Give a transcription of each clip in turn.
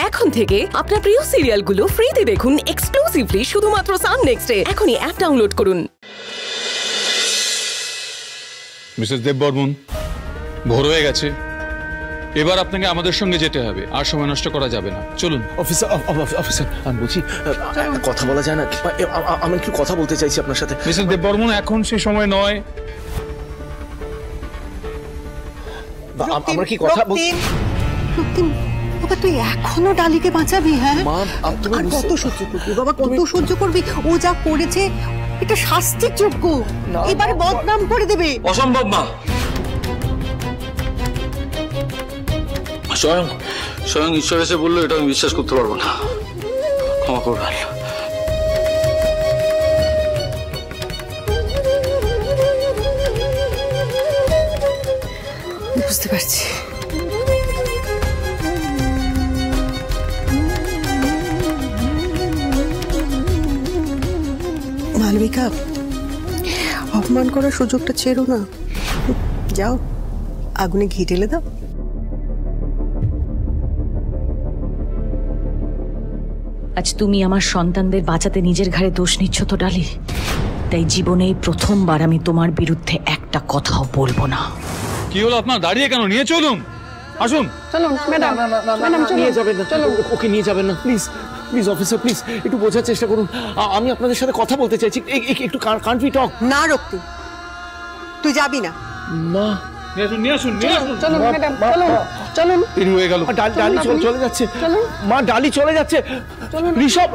এখন থেকে আপনার প্রিয় সিরিয়ালগুলো ফ্রিতে দেখুন এক্সক্লুসিভলি শুধুমাত্র সান নেক্সটে। এখনই অ্যাপ ডাউনলোড করুন। মিসেস দেববর্মন, ভোর হয়ে গেছে, এবার আপনাকে আমাদের সঙ্গে যেতে হবে, আর সময় নষ্ট করা যাবে না। চলুন। অফিসার আমি বলছি কথা বলা যায় না? আমি একটু কথা বলতে চাইছি আপনার সাথে। মিসেস দেববর্মন, এখন সে সময় নয়। আমরা কি কথা বলছি? বাবা তুই এখনো ডালিকে বাঁচাবি? হ্যাঁ মা, আর কত সহ্য করবি বাবা, কত সহ্য করবি? ও যা করেছে এটা শাস্তির যোগ্য, এবারে বদনাম করে দেবে। অসম্ভব মা, স্বয়ং ঈশ্বর এসে বললো, এটা আমি বিশ্বাস করতে পারবো না। ক্ষমা করবেন। বুঝতে পারছি। মালবিকা, অপমান করার সুযোগটা ছেড়ো না, যাও আগুনে ঘি ঢেলে দাও। আজ তুমি আমার সন্তানদের বাঁচাতে নিজের ঘাড়ে দোষ নিচ্ছ তো ডালি, তাই জীবনে প্রথমবার আমি তোমার বিরুদ্ধে একটা কথাও বলবো না। কি হলো আপনার? দাঁড়িয়ে কেন? নিয়ে চলুন, আসুন। চলুন ম্যাডাম, নিয়ে যাবেন না, ওকে নিয়ে যাবেন না প্লিজ। প্লিজ অফিসার, প্লিজ একটু বোঝার চেষ্টা করুন। আমি আপনাদের সাথে কথা বলতে চাইছি, একটু কান্ট উই টক? না রক্তি, তুই যাবি না। মা নিয়ে আসুন। চলুন ম্যাডাম, চলুন। দেরি হয়ে গেল। ডালি চলে যাচ্ছে। মা, ডালি চলে যাচ্ছে। ঋষভ,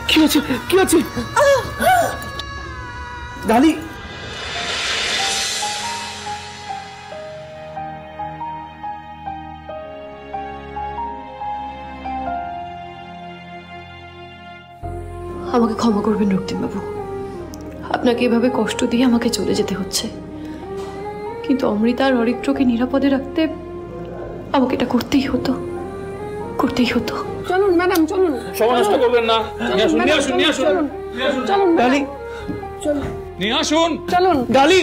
কি হচ্ছে? ডালি, আমাকে ক্ষমা করবেন রক্তিমবাবু, আপনাকে এভাবে কষ্ট দিয়ে আমাকে চলে যেতে হচ্ছে, কিন্তু অমৃতা আর অরিত্রকে নিরাপদে রাখতে আমাকে এটা করতেই হতো। চলুন ম্যাডাম, চলুন। সময় নষ্ট করবেন না। নিয়ে আসুন। চলুন ডালি, নিয়ে আসুন। চলুন। ডালি,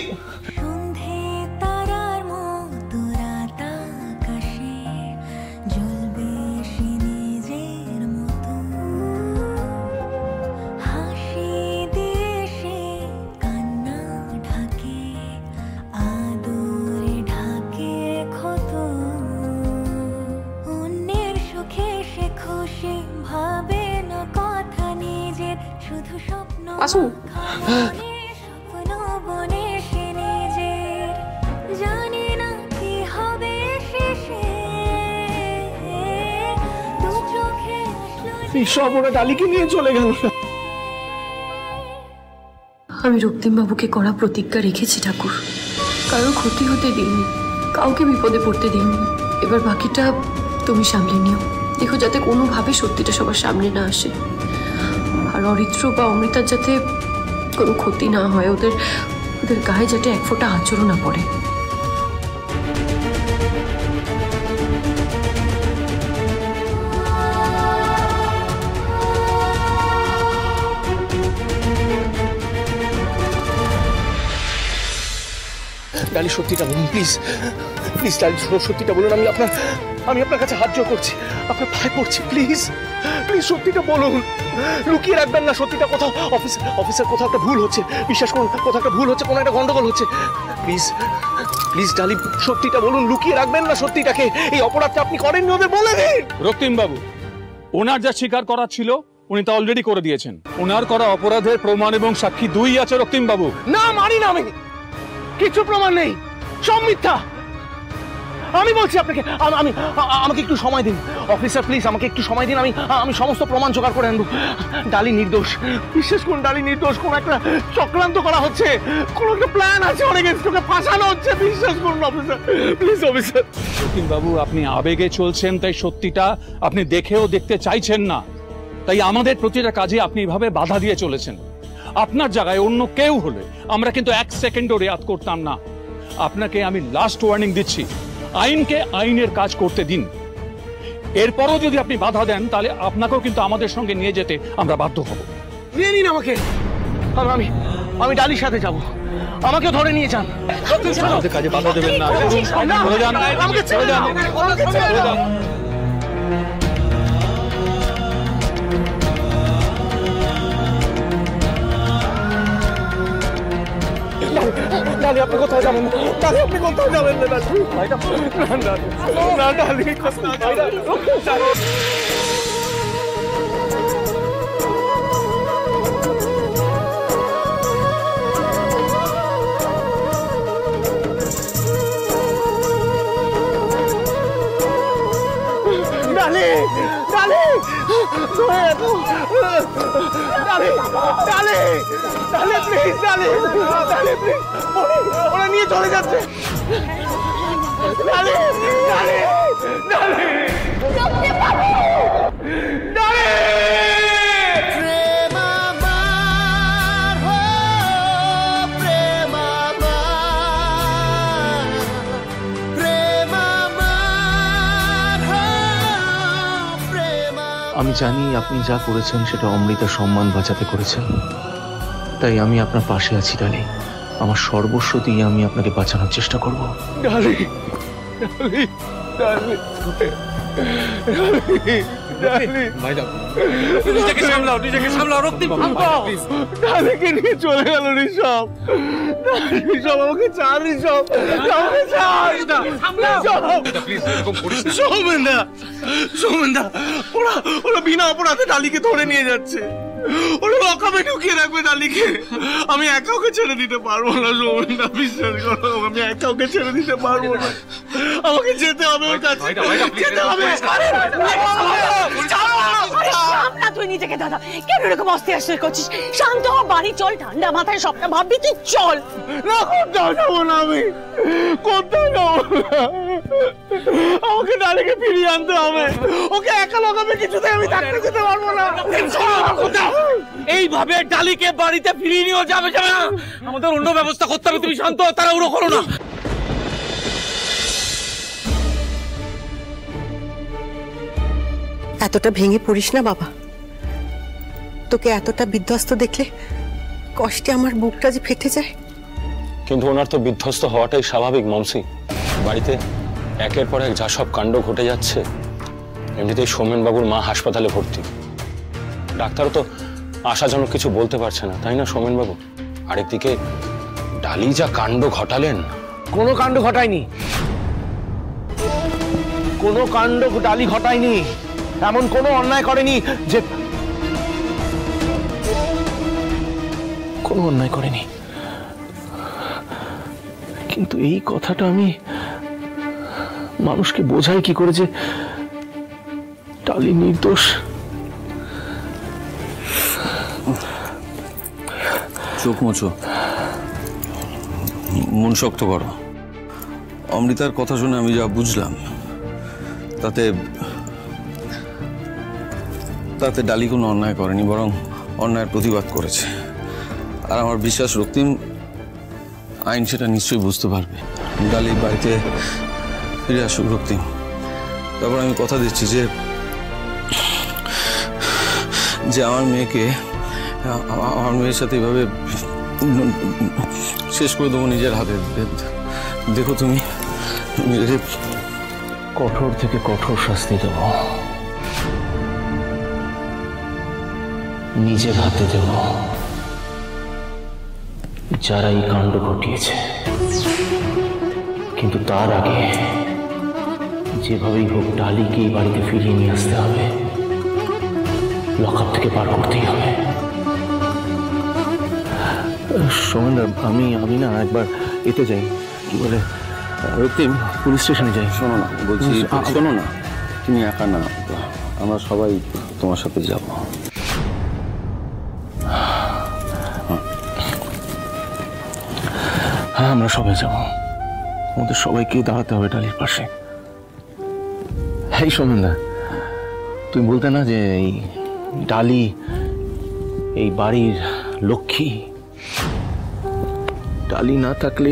আসুন। ঋষভ ওরা ডালিকে নিয়ে চলে গেল। আমি রক্তিমবাবুকে কড়া প্রতিজ্ঞা রেখেছি ঠাকুর, কারোর ক্ষতি হতে দিইনি, কাউকে বিপদে পড়তে দিইনি। এবার বাকিটা তুমি সামলে নিও, দেখো যাতে কোনোভাবে সত্যিটা সবার সামনে না আসে, আর অরিত্র বা অমৃতার যাতে কোনো ক্ষতি না হয়, ওদের গায়ে যাতে এক ফোঁটা আঁচড়ও না পড়ে। ডালি, সত্যিটা বলুন প্লিজ। ডালি, সত্যিটা বলুন। আমি আপনার কাছে হাত জোড় করছি, আপনার পায়ে পড়ছি, প্লিজ সত্যিটা বলুন। লুকিয়ে রাখবেন না সত্যিটা। কোথাও অফিসার কোথাও একটা ভুল হচ্ছে, বিশ্বাস করুন, কোথাও একটা ভুল হচ্ছে, কোনো একটা গন্ডগোল হচ্ছে। প্লিজ ডালি, সত্যিটা বলুন, লুকিয়ে রাখবেন না সত্যিটাকে। এই অপরাধটা আপনি করেননি, ওদের বলে দিন। রক্তিমবাবু, ওনার যা স্বীকার করা ছিল উনি তা অলরেডি করে দিয়েছেন। ওনার করা অপরাধের প্রমাণ এবং সাক্ষী দুই আছে রক্তিমবাবু। না, মানি না আমি, কিছু প্রমাণ নেই, সব মিথ্যা। আমি বলছি আপনাকে, আমাকে একটু সময় দিন অফিসার, প্লিজ আমাকে একটু সময় দিন। আমি সমস্ত প্রমাণ জোগাড় করে আনবো। ডালি নির্দোষ, বিশ্বাস করুন, ডালি নির্দোষ। কোন একটা চক্রান্ত করা হচ্ছে, কোন একটা প্ল্যান আছে, অনেক এক্সট্রাকে ফাঁসানো হচ্ছে, বিশ্বাস করুন অফিসার, প্লিজ অফিসার। বাবু, আপনি আবেগে চলছেন, তাই সত্যিটা আপনি দেখেও দেখতে চাইছেন না, তাই আমাদের প্রতিটা কাজে আপনি এভাবে বাধা দিয়ে চলেছেন। আপনার জায়গায় অন্য কেউ হলে আমরা কিন্তু এক সেকেন্ডও রেয়াত করতাম না। আপনাকে আমি লাস্ট ওয়ার্নিং দিচ্ছি, আইনকে আইনের কাজ করতে দিন। এরপরও যদি আপনি বাধা দেন তাহলে আপনাকেও কিন্তু আমাদের সঙ্গে নিয়ে যেতে আমরা বাধ্য হব। নিয়ে নিন আমাকে, আমি ডালির সাথে যাব। আমাকে ধরে নিয়ে যান। আমাদের কাজে বাধা দেবেন না। চলে যান, আমাকে ছেড়ে চলে যান, চলে যান। ডালি আপনি কোথায় যাবেন? ডালি আপনি কোথায় যাবেন না? ডালি না, ডালি ডালি ডালি ডালি ডালি ডালি প্লিজ, ডালি ডালি প্লিজ, ওরা নিয়ে চলে যাচ্ছে। ডালি ডালি ডালি ডালি আমি জানি আপনি যা করেছেন সেটা অমৃতার সম্মান বাঁচাতে করেছেন, তাই আমি আপনার পাশে আছি ডালি। আমার সর্বস্ব দিয়ে আমি আপনাকে বাঁচানোর চেষ্টা করব। ডালি ডালি ডালি ডালি নিজেকে সামলাও, নিজেকে সামলাও। রক্তিম, ডালিকে নিয়ে চলে গেল ঋষভ। ঋষভ আমাকে চার, ঋষভ আমাকে চার। সৌমেনদা, সৌমেনদা, ওরা বিনা অপরাধে ডালিকে ধরে নিয়ে যাচ্ছে। ওরা লকাপে ঢুকিয়ে রাখবে ডালিকে। আমি একা ওকে ছেড়ে দিতে পারবো না সৌমেনদা, বিশ্বাস করো, আমি একা ওকে ছেড়ে দিতে পারবো না। আমাকে যেতে হবে ওর কাছে, যেতে হবে। তুই নিজেকে দাদা কেন এরকম অস্থির করছিস? শান্ত হ, বাড়ি চল, ঠান্ডা মাথায় সবটা ভাববি, তুই চল। না, কোথাও যাবো না আমি, কোথাও যাবো না। আমাকে ডালিকে ফিরিয়ে আনতে হবে। ওকে একা লাগাবে, কিছুতে আমি থাকতে যেতে পারবো না। এইভাবে ডালিকে বাড়িতে ফিরিয়ে নিয়ে যাবে না, আমাদের অন্য ব্যবস্থা করতে হবে। তুমি শান্ত, তাড়াহুড়ো করো না। এতটা ভেঙে পড়িস না বাবা, তোকে এতটা বিধ্বস্ত দেখলে কষ্টে আমার বুকটা যে ফেটে যায়। কিন্তু ওনার তো বিধ্বস্ত হওয়াটাই স্বাভাবিক মমসি। বাড়িতে একের পর এক যা সব কাণ্ড ঘটে যাচ্ছে, এমনিতেই সৌমেনবাবুর মা হাসপাতালে ভর্তি। ডাক্তারও তো আশাজনক কিছু বলতে পারছে না, তাই না সৌমেনবাবু? আরেকদিকে ডালি যা কাণ্ড ঘটালেন। কোনো কাণ্ড ঘটায়নি, কোনো কাণ্ড ডালি ঘটায়নি। এমন কোনো অন্যায় করেনি যে, কোনো অন্যায় করেনি, কিন্তু এই কথাটা আমি মানুষকে বোঝাই কি করে যে ডালি নির্দোষ? চোখ মুছো, মন শক্ত করো। অমৃতার কথা শুনে আমি যা বুঝলাম তাতে ডালি কোনো অন্যায় করেনি, বরং অন্যায়ের প্রতিবাদ করেছে। আর আমার বিশ্বাস রক্তিম আইন সেটা নিশ্চয়ই বুঝতে পারবে। ডালি বাড়িতে ফিরে আসুক রক্তিম। তারপর আমি কথা দিচ্ছি যে আমার মেয়ের সাথে এভাবে শেষ করে দেবো নিজের হাতে। দেখো তুমি, কঠোর থেকে কঠোর শাস্তি দেব, নিজের হাতে দেব যারা এই কাণ্ড ঘটিয়েছে। কিন্তু তার আগে যেভাবেই হোক ডালিকে এই বাড়িতে ফিরিয়ে নিয়ে আসতে হবে, লকআপ থেকে বার করতেই হবে। সোমেনদা, আমি না একবার এতে যাই, কি বলে রক্তিম, পুলিশ স্টেশনে যাই। শোনো না, বলছি শোনো না, তুমি একা না, আমরা সবাই তোমার সাথে যাব। হ্যাঁ, আমরা সবাই যাব। আমাদের সবাইকে দাঁড়াতে হবে ডালির পাশে। এই সোমেনদা, তুমি বলতে না যে এই ডালি এই বাড়ির লক্ষ্মী। ডালি না থাকলে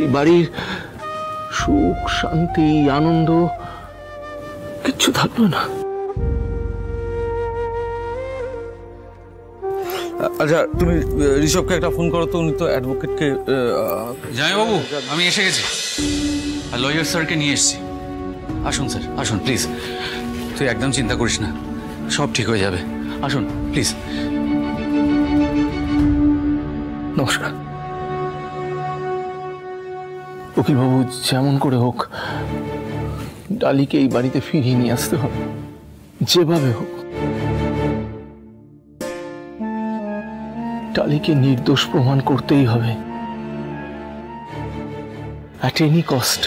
এই বাড়ির সুখ, শান্তি, আনন্দ কিচ্ছু থাকবে না। আচ্ছা তুমি ঋষভকে একটা ফোন করো তো, উনি তো অ্যাডভোকেটকে। জামাইবাবু আমি এসে গেছি, আর লয়ার স্যারকে নিয়ে এসেছি। আসুন স্যার, আসুন প্লিজ। তুই একদম চিন্তা করিস না, সব ঠিক হয়ে যাবে। আসুন প্লিজ। নমস্কার উকিলবাবু, যেমন করে হোক ডালিকে এই বাড়িতে ফিরিয়ে নিয়ে আসতে হবে, যেভাবে হোক। ডালিকে নির্দোষ প্রমাণ করতেই হবে, at any cost।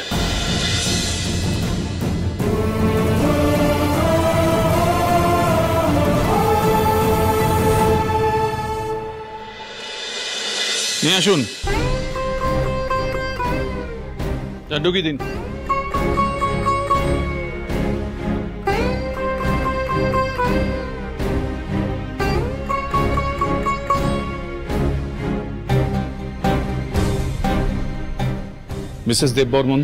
নিয়ে আসুন, ঢুকিয়ে দিন। মিসেস দেববর্মন,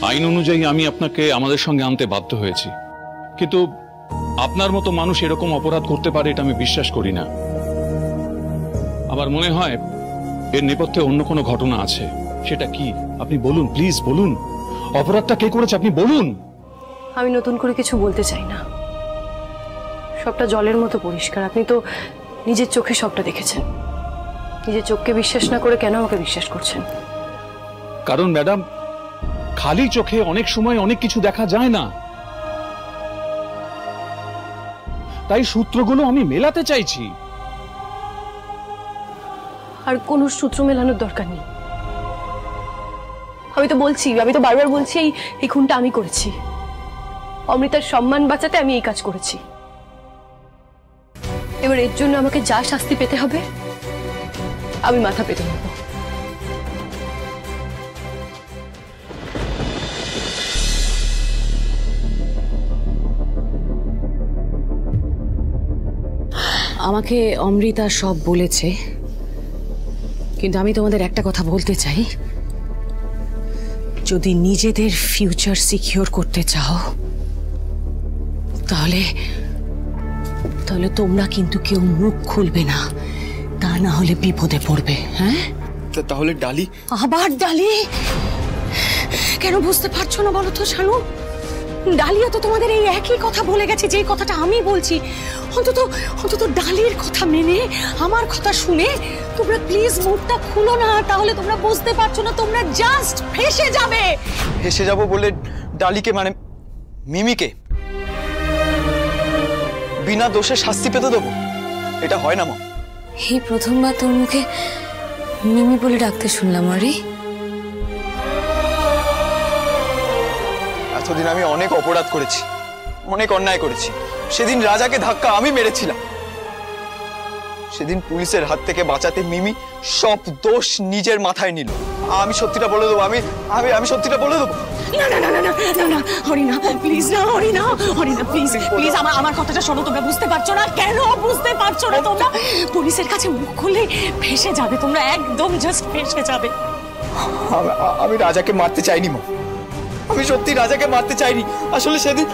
আইন অনুযায়ী আমি আপনাকে আমাদের সঙ্গে আনতে বাধ্য হয়েছি, কিন্তু আপনার মতো মানুষ এরকম অপরাধ করতে পারে এটা আমি বিশ্বাস করি না। আমার মনে হয় এর নেপথ্যে অন্য কোনো ঘটনা আছে। সেটা কি আপনি বলুন, প্লিজ বলুন। অপরাধটা কে করেছে আপনি বলুন। আমি নতুন করে কিছু বলতে চাই না, সবটা জলের মতো পরিষ্কার। আপনি তো নিজের চোখে সবটা দেখেছেন, নিজের চোখকে বিশ্বাস না করে কেন আমাকে বিশ্বাস করছেন? কারণ ম্যাডাম, খালি চোখে অনেক সময় অনেক কিছু দেখা যায় না, তাই সূত্রগুলো আমি মেলাতে চাইছি। আর কোনো সূত্র মেলানোর দরকার নেই। আমি তো বারবার বলছি এই খুনটা আমি করেছি। অমৃতার সম্মান বাঁচাতে আমি এই কাজ করেছি। এবার এর জন্য আমাকে যা শাস্তি পেতে হবে আমি মাথা পেতে নেব। আমাকে অমৃতা সব বলেছে, কিন্তু আমি তোমাদের একটা কথা বলতে চাই, যদি নিজেদের ফিউচার সিকিউর করতে চাও তাহলে তোমরা কিন্তু কেউ মুখ খুলবে না, তা না হলে বিপদে পড়বে। হ্যাঁ, তাহলে ডালি? আবার ডালি? কেন বুঝতে পারছো না বলো তো শানু? ডালিও তো তোমাদের এই একই কথা বলে গেছে যে কথাটা আমি বলছি। অন্তত ডালির কথা মেনে, আমার কথা শুনে তোমরা প্লিজ মুখটা খুলো না, তাহলে তোমরা বুঝতে পারছো না, তোমরা জাস্ট ফেঁসে যাবে। ফেঁসে যাবো বলে ডালিকে, মানে মিমিকে বিনা দোষে শাস্তি পেতে দেবো? এটা হয় না মা। এই প্রথমবার তোর মুখে মিমি বলে ডাকতে শুনলাম। আরে এতদিন আমি অনেক অপরাধ করেছি, অনেক অন্যায় করেছি। সেদিন রাজাকে ধাক্কা আমি মেরেছিলাম, সেদিন পুলিশের হাত থেকে বাঁচাতে মিমি সব দোষ নিজের মাথায় নিল। আমি সত্যিটা বলে দেবো, আমি সত্যিটা বলে দেবো। না না না না না না হরিনা, প্লিজ না, হরিনা প্লিজ প্লিজ আমার কথাটা শোনো। তোমরা বুঝতে পারছো না, কেন বুঝতে পারছো না? তোমরা পুলিশের কাছে মুখ খুললে ফেঁসে যাবে, তোমরা একদম জাস্ট ফেঁসে যাবে। আমি রাজাকে মারতে চাইনি মা, আমি সত্যি রাজাকে মারতে চাইনি। আসলে সেদিন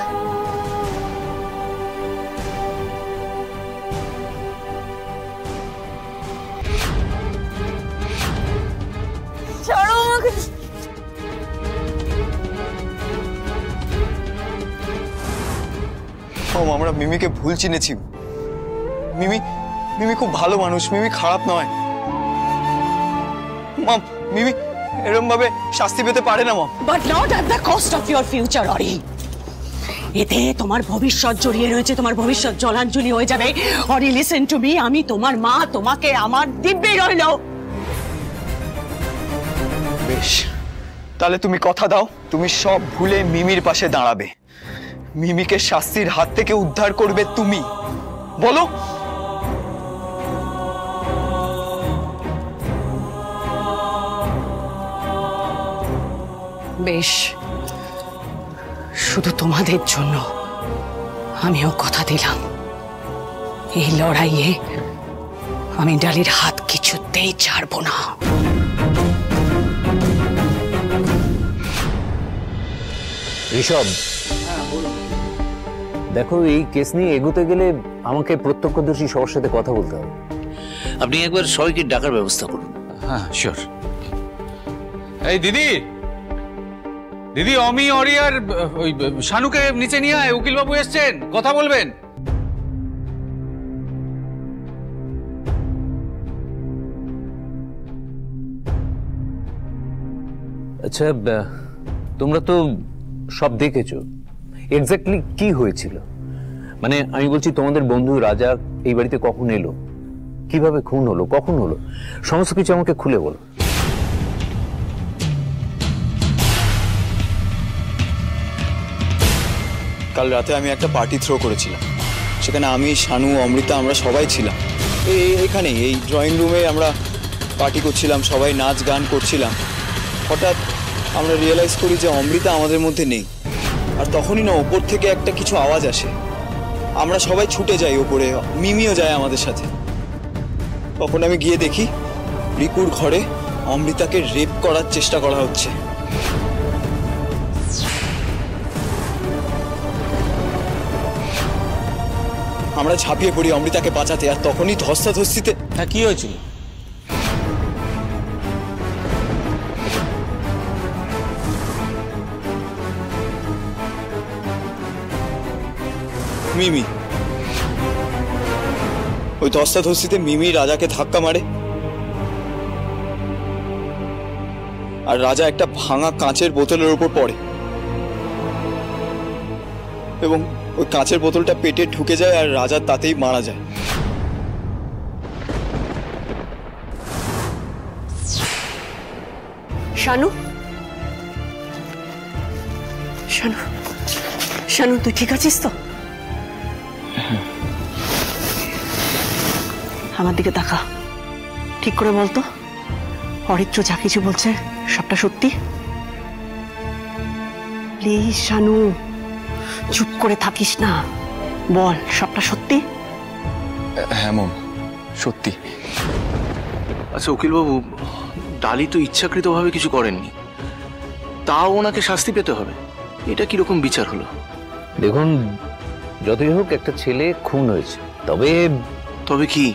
আমরা মিমিকে ভুল চিনেছি। মিমি খুব ভালো মানুষ, মিমি খারাপ নয়। মা, মিমি এরকম ভাবে শাস্তি পেতে পারে না মা। But not at the cost of your future Ori. এতে তোমার ভবিষ্যৎ জড়িয়ে রয়েছে, তোমার ভবিষ্যৎ জলাঞ্জলি হয়ে যাবে। অরি লিসেন টু মি, আমি তোমার মা, তোমাকে আমার দিব্যি রইল। বেশ, তাহলে তুমি কথা দাও, তুমি সব ভুলে মিমির পাশে দাঁড়াবে, মিমিকে শাস্তির হাত থেকে উদ্ধার করবে তুমি। বলো। বেশ, শুধু তোমাদের জন্য আমিও কথা দিলাম, এই লড়াইয়ে আমি ডালির হাত কিছুতেই ছাড়বো না। ঋষভ, দেখো, এই কেস নিয়ে এগোতে গেলে আমাকে প্রত্যক্ষদর্শী সবার সাথে কথা বলতে হবে। আপনি একবার সবাইকে ডাকার ব্যবস্থা করুন। হ্যাঁ, শিওর। এই দিদি, দিদি, অমি, অরি আর ওই শানুকে নিচে নিয়ে আয়, উকিল বাবু এসছেন, কথা বলবেন। আচ্ছা, তোমরা তো সব দেখেছো এক্স্যাক্টলি কি হয়েছিল। মানে আমি বলছি, তোমাদের বন্ধু রাজা এই বাড়িতে কখন এলো, কিভাবে খুন হলো, কখন হলো, সমস্ত কিছু আমাকে খুলে বলো। কাল রাতে আমি একটা পার্টি থ্রো করেছিলাম, সেখানে আমি, শানু, অমৃতা আমরা সবাই ছিলাম। এখানে এই ড্রয়িং রুমে আমরা পার্টি করছিলাম, সবাই নাচ গান করছিলাম। হঠাৎ আমরা রিয়েলাইজ করি যে অমৃতা আমাদের মধ্যে নেই। আর তখনই না ওপর থেকে একটা কিছু আওয়াজ আসে, আমরা সবাই ছুটে যাই ওপরে, মিমিও যায় আমাদের সাথে। তখন আমি গিয়ে দেখি রিকুর ঘরে অমৃতাকে রেপ করার চেষ্টা করা হচ্ছে। আমরা ঝাঁপিয়ে পড়ি অমৃতাকে বাঁচাতে, আর তখনই ধস্তাধস্তিতে। হ্যাঁ, কি হয়েছিল? মিমি, ওই ধস্তাধস্তিতে মিমি রাজাকে ধাক্কা মারে, আর রাজা একটা ভাঙা কাঁচের বোতলের উপর পড়ে এবং ওই কাঁচের বোতলটা পেটে ঢুকে যায় আর রাজা তাতেই মারা যায়। শানু, শানু, শানু, তুই ঠিক আছিস তো? আমার দিকে তাকা, ঠিক করে বলতো, অরিত্র যা কিছু বলছে সবটা সত্যি? প্লিজ শানু, চুপ করে থাকিস না, বল সবটা সত্যি? হ্যাঁ মম, সত্যি। আচ্ছা উকিলবাবু, ডালি তো ইচ্ছাকৃতভাবে কিছু করেননি, তাও ওনাকে শাস্তি পেতে হবে, এটা কিরকম বিচার হলো? দেখুন, যতই হোক একটা ছেলে খুন হয়েছে, তবে কি?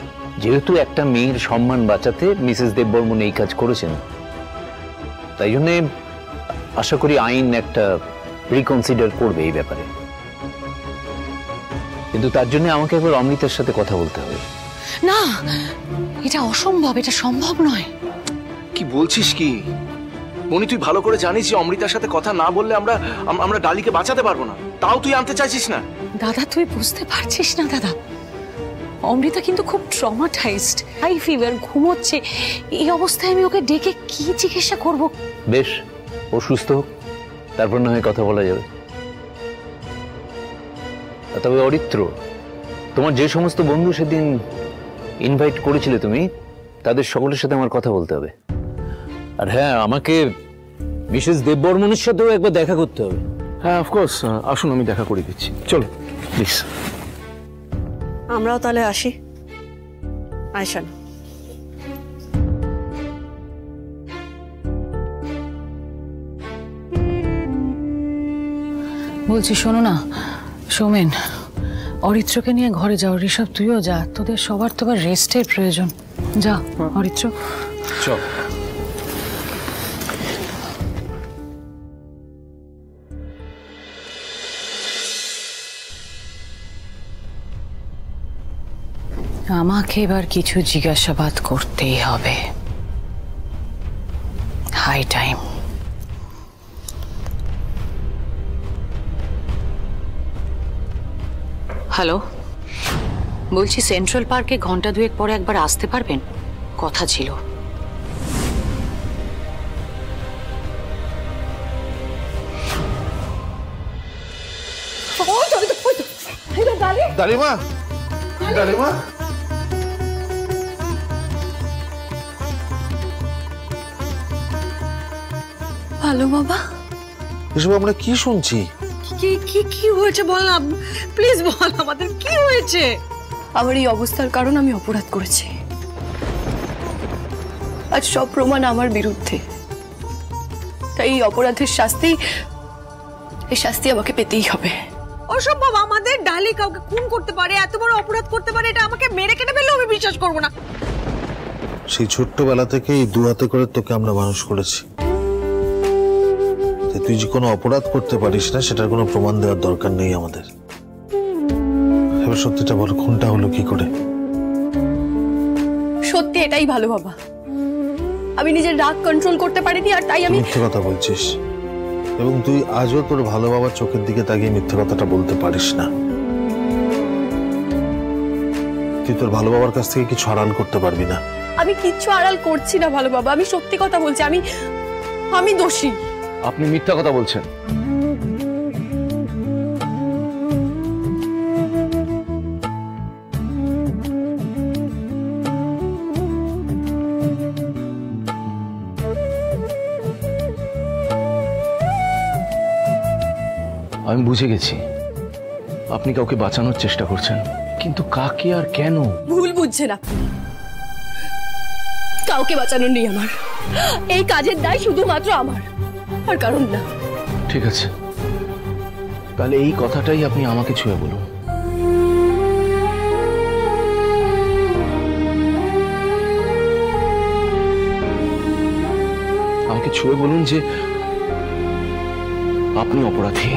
যেহেতু একটা মেয়ের সম্মান বাঁচাতে মিসেস দেববর্মন এই কাজ করেছেন, তাই জন্য আশা করি আইন একটা রিকনসিডার করবে এই ব্যাপারে। কিন্তু তার জন্য আমাকে একবার অমৃতার সাথে কথা বলতে হবে। না, এটা অসম্ভব, এটা সম্ভব নয়। কি বলছিস কি মনি? তুই ভালো করে জানিস যে অমৃতার সাথে কথা না বললে আমরা ডালিকে বাঁচাতে পারবো না, তাও তুই আনতে চাইছিস না? দাদা, তুই বুঝতে পারছিস না দাদা, অমৃতা কিন্তু খুব ট্রমাটাইজড, হাই ফিভার, ঘুমোচ্ছে। এই অবস্থায় আমি ওকে ডেকে কি চিকিৎসা করব? বেশ, ও সুস্থ হোক, তারপর না হয় কথা বলা যাবে। তবে অরিত্র, তোমার যে সমস্ত বন্ধু সেদিন ইনভাইট করেছিলে তুমি, তাদের সকলের সাথে আমার কথা বলতে হবে। আর হ্যাঁ, আমাকে মিসেস দেববর্মনের সাথেও একবার দেখা করতে হবে। হ্যাঁ, অফকোর্স, আসুন, আমি দেখা করে দিচ্ছি। চলো প্লিজ। আমরাও তাহলে আসি। আয়শান, বলছি শোনো না সৌমেন, অরিত্রকে নিয়ে ঘরে যাও। ঋষভ, তুইও যা, তোদের সবার তো আবার রেস্টের প্রয়োজন। যা অরিত্র, চল। আমাকে এবার কিছু জিজ্ঞাসাবাদ করতেই হবে, হাই টাইম। হ্যালো, বলছি সেন্ট্রাল পার্কে ঘন্টা দুয়েক পরে একবার আসতে পারবেন? কথা ছিল। ডালিমা, ডালিমা, ভালো বাবা। এসব আমরা কি শুনছি? কি কি কি হয়েছে বল না, প্লিজ বল আমাদের কি হয়েছে। আমার এই অবস্থার কারণ আমি অপরাধ করেছি, আজ সব প্রমাণ আমার বিরুদ্ধে, তাই এই অপরাধের শাস্তি আমাকে পেতেই হবে। অসম্ভব, আমাদের ডালি কাউকে খুন করতে পারে, এত বড় অপরাধ করতে পারে, এটা আমাকে মেরে কেটে ফেললেও আমি বিশ্বাস করবো না। সেই ছোট্টবেলা থেকেই দু হাতে করে তোকে আমরা মানুষ করেছি। তুই যে কোনো অপরাধ করতে পারিস না সেটার কোনো প্রমাণ দেওয়ার দরকার নেই আমাদের। এবার সত্যিটা বল, খুনটা হলো কি করে? সত্যি এটাই ভালো বাবা, আমি নিজের রাগ কন্ট্রোল করতে পারিনি আর তাই আমি মিথ্যে কথা বলছিস, এবং তুই আজও তোর ভালো বাবার চোখের দিকে তাকিয়ে মিথ্যে কথাটা বলতে পারিস না। তুই তোর ভালো বাবার কাছ থেকে কিছু আড়াল করতে পারবি না। আমি কিচ্ছু আড়াল করছি না ভালো বাবা, আমি সত্যি কথা বলছি, আমি দোষী। আপনি মিথ্যা কথা বলছেন। আমি বুঝে গেছি আপনি কাউকে বাঁচানোর চেষ্টা করছেন, কিন্তু কাকে আর কেন? ভুল বুঝছেন আপনি, কাউকে বাঁচানোর নেই আমার, এই কাজের দায় শুধুমাত্র আমার, আর কারণ না। ঠিক আছে, তাহলে এই কথাটাই আপনি আমাকে ছুঁয়ে বলুন। আমাকে ছুঁয়ে বলুন যে আপনি অপরাধী।